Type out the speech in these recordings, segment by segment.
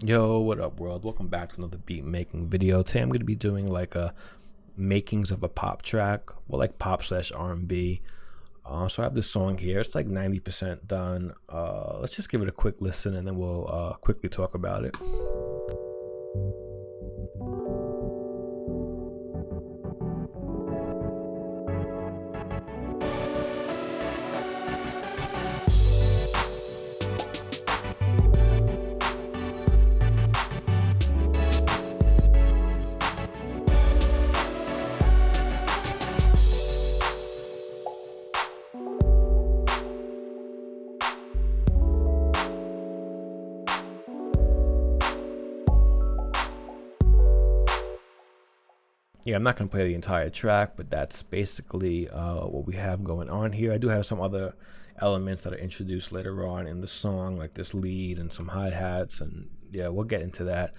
Yo, what up, world? Welcome back to another beat making video. Today I'm going to be doing like a makings of a pop track, well, like pop slash R&B. So I have this song here. It's like 90% done. Let's just give it a quick listen and then we'll quickly talk about it. Yeah, I'm not going to play the entire track, but that's basically what we have going on here. I do have some other elements that are introduced later on in the song, like this lead and some hi-hats, and yeah, we'll get into that.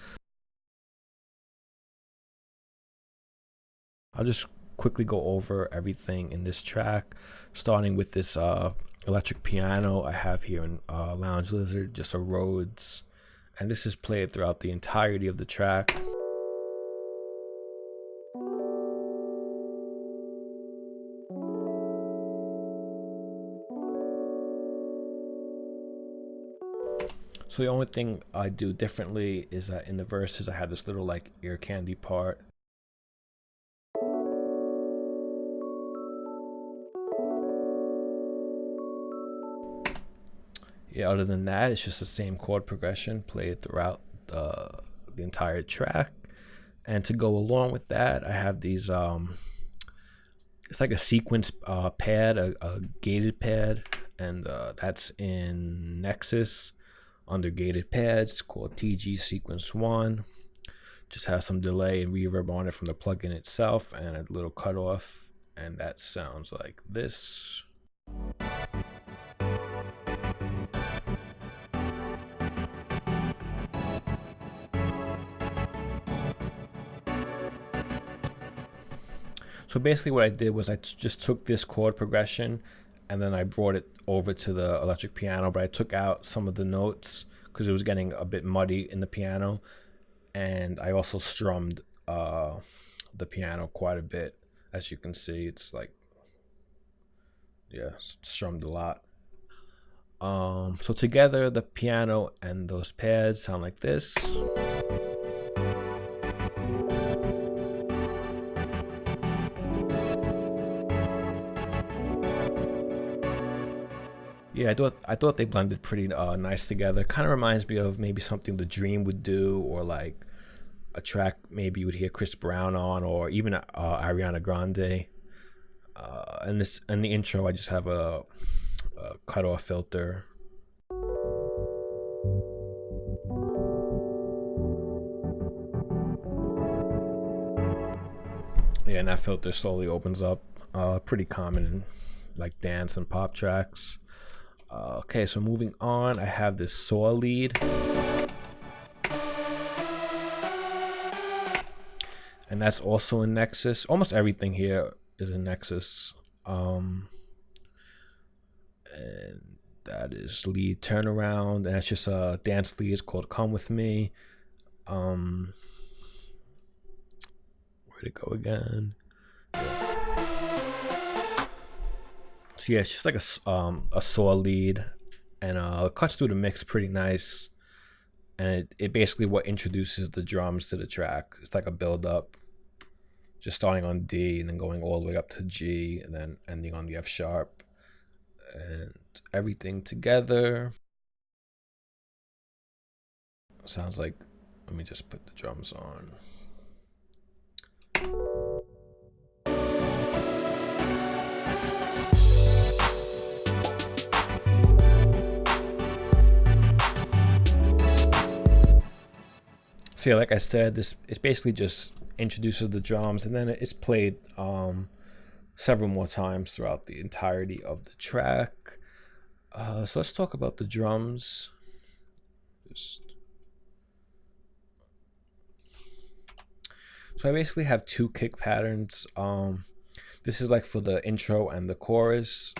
I'll just quickly go over everything in this track, starting with this electric piano I have here in Lounge Lizard, just a Rhodes, and this is played throughout the entirety of the track. So the only thing I do differently is that in the verses I have this little like ear candy part. Yeah, other than that, it's just the same chord progression played throughout the entire track. And to go along with that, I have these it's like a sequence pad, a gated pad, and that's in Nexus under gated pads, called TG Sequence 1. Just has some delay and reverb on it from the plugin itself and a little cutoff, and that sounds like this. So basically what I did was I just took this chord progression and then I brought it over to the electric piano, but I took out some of the notes because it was getting a bit muddy in the piano, and I also strummed the piano quite a bit. As you can see, it's like, yeah, strummed a lot. So together the piano and those pads sound like this. Yeah, I thought they blended pretty nice together. Kind of reminds me of maybe something The Dream would do, or like a track maybe you would hear Chris Brown on, or even Ariana Grande. And this in the intro, I just have a cutoff filter. Yeah, and that filter slowly opens up. Pretty common in like dance and pop tracks. Okay, so moving on, I have this saw lead. And that's also in Nexus. Almost everything here is in Nexus. And that is lead turnaround. And that's just a dance lead. It's called Come With Me. Where'd it go again? So yeah, it's just like a saw lead, and it cuts through the mix pretty nice, and it basically what introduces the drums to the track. It's like a build up, just starting on D and then going all the way up to G and then ending on the F sharp, and everything together sounds like, let me just put the drums on. So yeah, like I said, this it's basically just introduces the drums, and then it's played several more times throughout the entirety of the track. So let's talk about the drums. So I basically have two kick patterns. This is like for the intro and the chorus.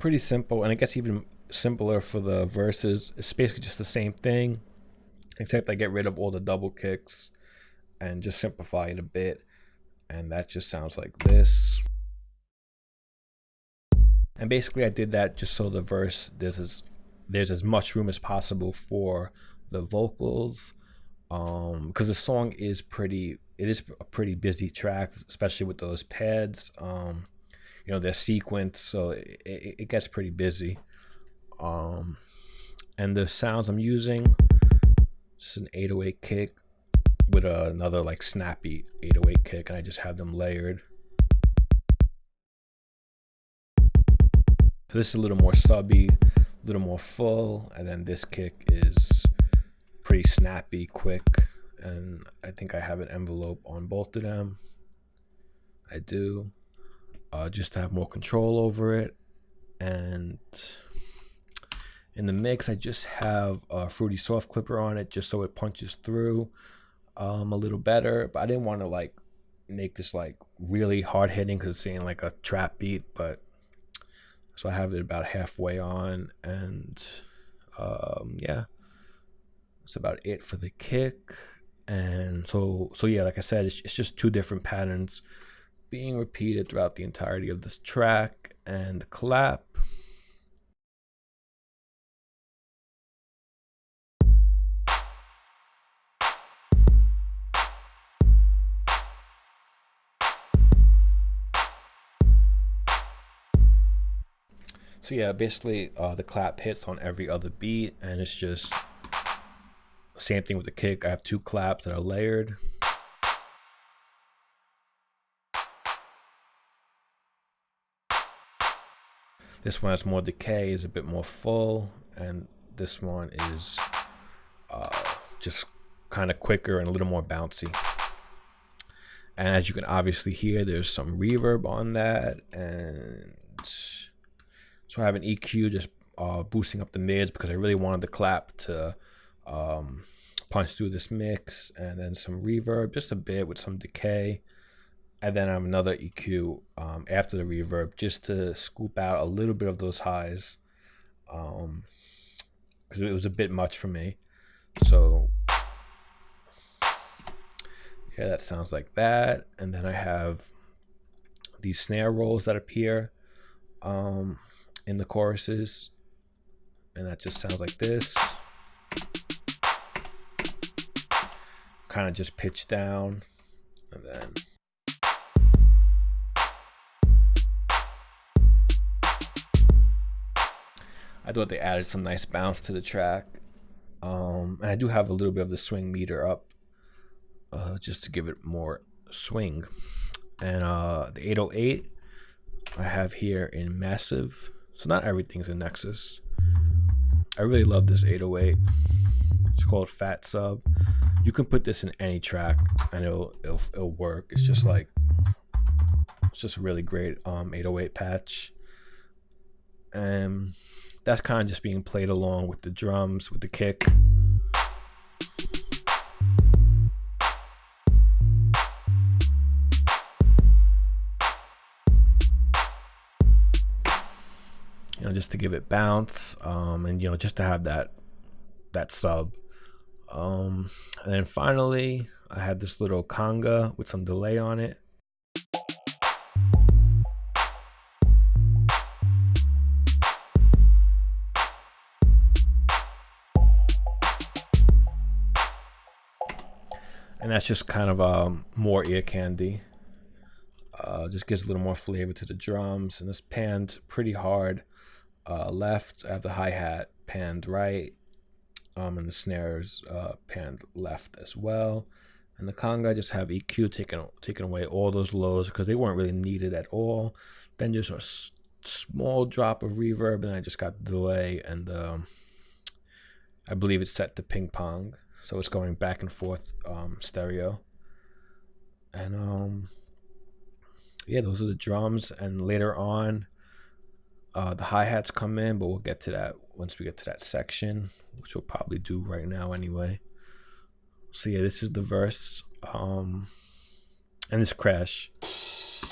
pretty simple, and it gets even simpler for the verses. It's basically just the same thing, except I get rid of all the double kicks and just simplify it a bit, and that just sounds like this. And basically I did that just so the verse, there's as much room as possible for the vocals, because the song is a pretty busy track, especially with those pads. They're sequenced, so it gets pretty busy. And the sounds I'm using, just an 808 kick with another like snappy 808 kick, and I just have them layered. So this is a little more subby, a little more full, and then this kick is pretty snappy, quick, and I think I have an envelope on both of them. I do, just to have more control over it. And in the mix, I just have a Fruity Soft Clipper on it, just so it punches through a little better. But I didn't want to like make this like really hard hitting because it's saying like a trap beat, but so I have it about halfway on, and yeah, that's about it for the kick. And so yeah, like I said, it's just two different patterns being repeated throughout the entirety of this track. And the clap, so yeah, basically the clap hits on every other beat, and it's just same thing with the kick. I have two claps that are layered. This one has more decay, is a bit more full, and this one is just kind of quicker and a little more bouncy. And as you can obviously hear, there's some reverb on that, and so I have an EQ just boosting up the mids because I really wanted the clap to punch through this mix, and then some reverb, just a bit with some decay. And then I have another EQ after the reverb just to scoop out a little bit of those highs, because it was a bit much for me. So yeah, that sounds like that. And then I have these snare rolls that appear in the choruses, and that just sounds like this. Kind of just pitch down, and then I thought they added some nice bounce to the track. And I do have a little bit of the swing meter up, just to give it more swing. And the 808 I have here in massive, so not everything's in Nexus. I really love this 808. It's called Fat Sub. You can put this in any track and it'll work. It's just a really great 808 patch. And that's kind of just being played along with the drums, with the kick. Just to give it bounce, and just to have that sub. And then finally, I had this little conga with some delay on it. And that's just kind of more ear candy. Just gives a little more flavor to the drums, and it's panned pretty hard left. I have the hi-hat panned right, and the snares panned left as well. And the conga, I just have EQ taking away all those lows because they weren't really needed at all. Then just a small drop of reverb, and I just got the delay, and I believe it's set to ping pong, so it's going back and forth stereo. And yeah, those are the drums. And later on, the hi-hats come in, but we'll get to that once we get to that section, which we'll probably do right now anyway. So yeah, this is the verse, and this crash, it's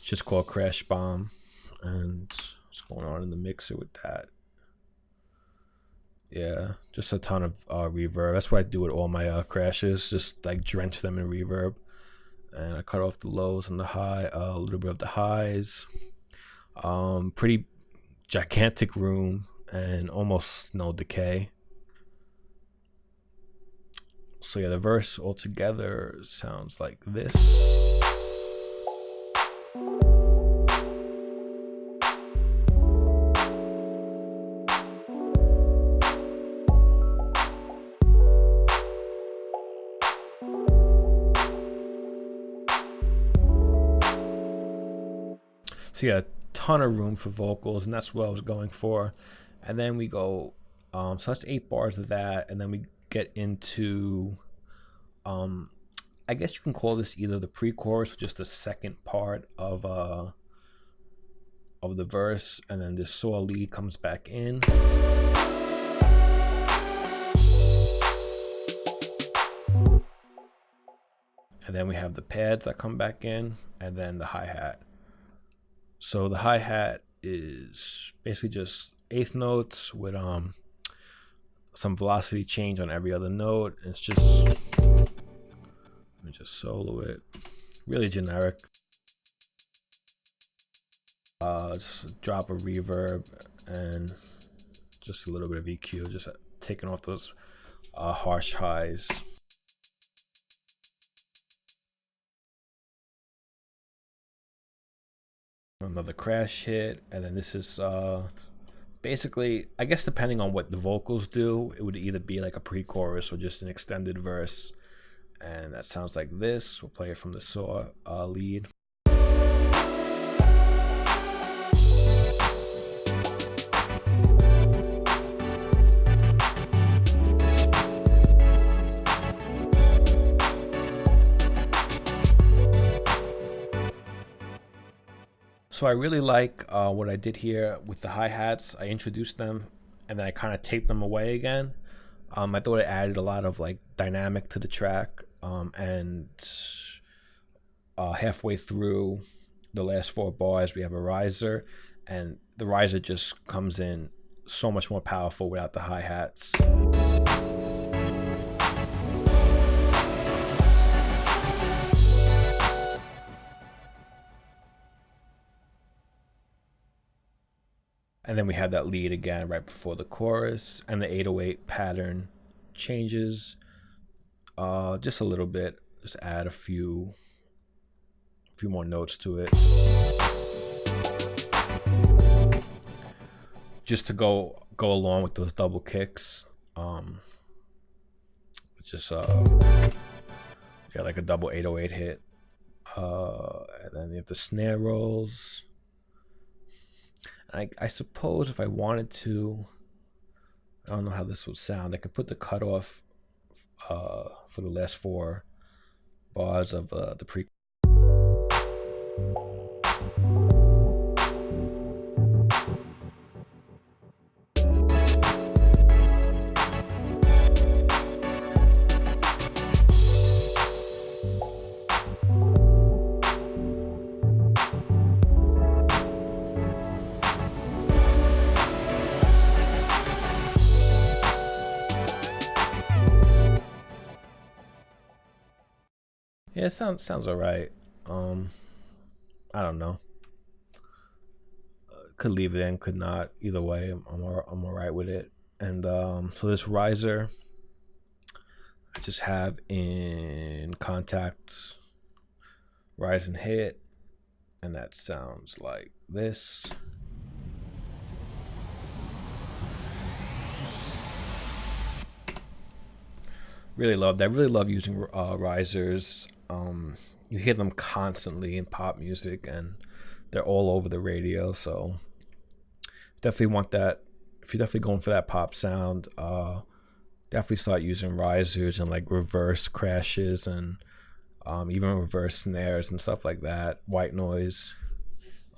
just called Crash Bomb. And what's going on in the mixer with that? Yeah, just a ton of reverb. That's what I do with all my crashes, just like drench them in reverb. And I cut off the lows and the high, a little bit of the highs. Pretty gigantic room and almost no decay. So yeah, the verse altogether sounds like this. So yeah, a ton of room for vocals, and that's what I was going for. And then we go, so that's 8 bars of that, and then we get into, I guess you can call this either the pre-chorus or just the second part of the verse, and then this saw lead comes back in. And then we have the pads that come back in, and then the hi-hat. So the hi-hat is basically just eighth notes with some velocity change on every other note. It's just, let me just solo it. Really generic. Just a drop of reverb and just a little bit of EQ, just taking off those harsh highs. Another crash hit, and then this is basically, I guess depending on what the vocals do, it would either be like a pre-chorus or just an extended verse, and that sounds like this. We'll play it from the saw lead. So I really like what I did here with the hi-hats. I introduced them and then I kind of taped them away again. I thought it added a lot of like dynamic to the track, and halfway through the last 4 bars we have a riser, and the riser just comes in so much more powerful without the hi-hats. And then we have that lead again right before the chorus, and the 808 pattern changes just a little bit. Just add a few more notes to it, just to go along with those double kicks. Just yeah, like a double 808 hit, and then you have the snare rolls. I suppose if I wanted to, I don't know how this would sound, I could put the cutoff for the last 4 bars of the pre. Yeah, it sounds all right. I don't know. Could leave it in, could not. Either way, I'm all right with it. And so this riser, I just have in contact, rise and hit, and that sounds like this. Really love that. I really love using risers. You hear them constantly in pop music, and they're all over the radio. So definitely want that. If you're definitely going for that pop sound, definitely start using risers and like reverse crashes and even reverse snares and stuff like that. White noise.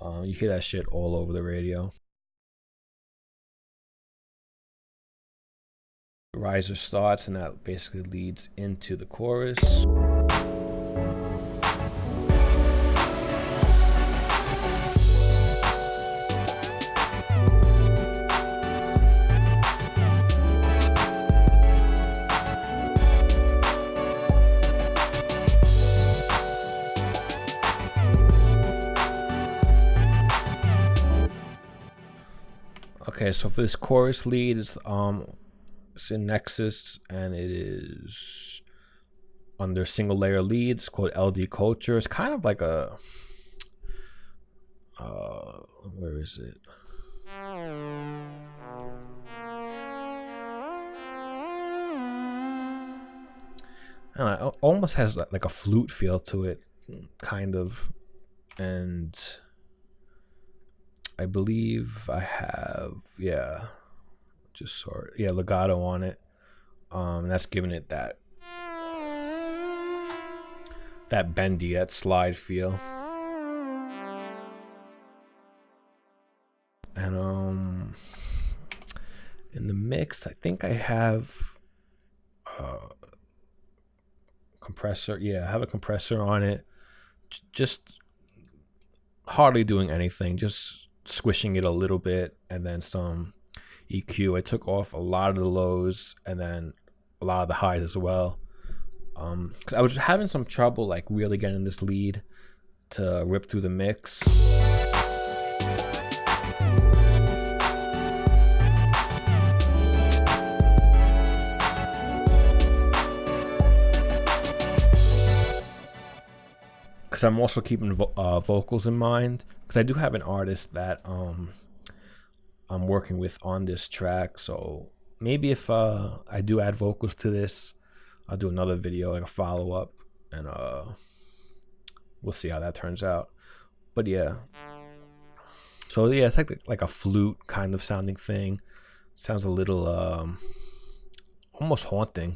You hear that shit all over the radio. The riser starts, and that basically leads into the chorus. Okay, so for this chorus lead, it's in Nexus, and it is under single layer leads. It's called LD Culture. It's kind of like a where is it? I don't know, it almost has like a flute feel to it, kind of, and I believe I have legato on it. That's giving it that bendy, that slide feel. And in the mix, I think I have compressor. Yeah, I have a compressor on it. Just hardly doing anything, just squishing it a little bit, and then some EQ. I took off a lot of the lows and then a lot of the highs as well, because I was having some trouble like really getting this lead to rip through the mix. Because I'm also keeping vocals in mind, because I do have an artist that I'm working with on this track. So maybe if I do add vocals to this, I'll do another video, like a follow-up, and we'll see how that turns out. But yeah, so yeah, it's like a flute kind of sounding thing. Sounds a little almost haunting.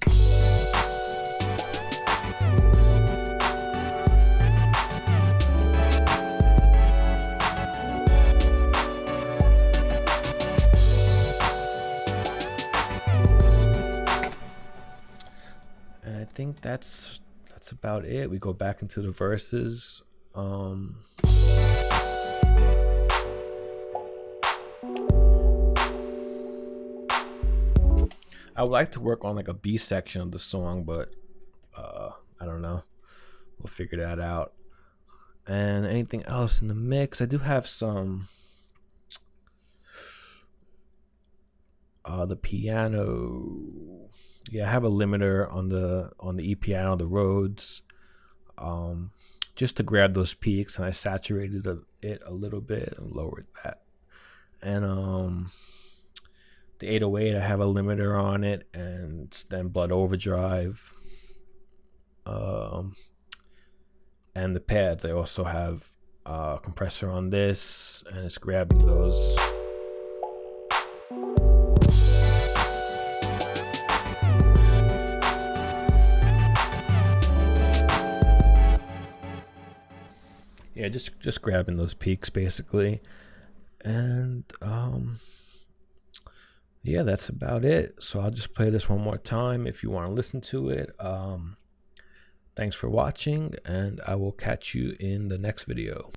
I think that's about it. We go back into the verses. I would like to work on like a B section of the song, but I don't know. We'll figure that out. And anything else in the mix? I do have some the piano. Yeah, I have a limiter on the E piano, the Rhodes, just to grab those peaks, and I saturated it a little bit and lowered that. And the 808, I have a limiter on it, and then Blood Overdrive. And the pads, I also have a compressor on this, and it's grabbing those. Yeah, just grabbing those peaks basically. And yeah, that's about it. So I'll just play this one more time if you want to listen to it. Thanks for watching, and I will catch you in the next video.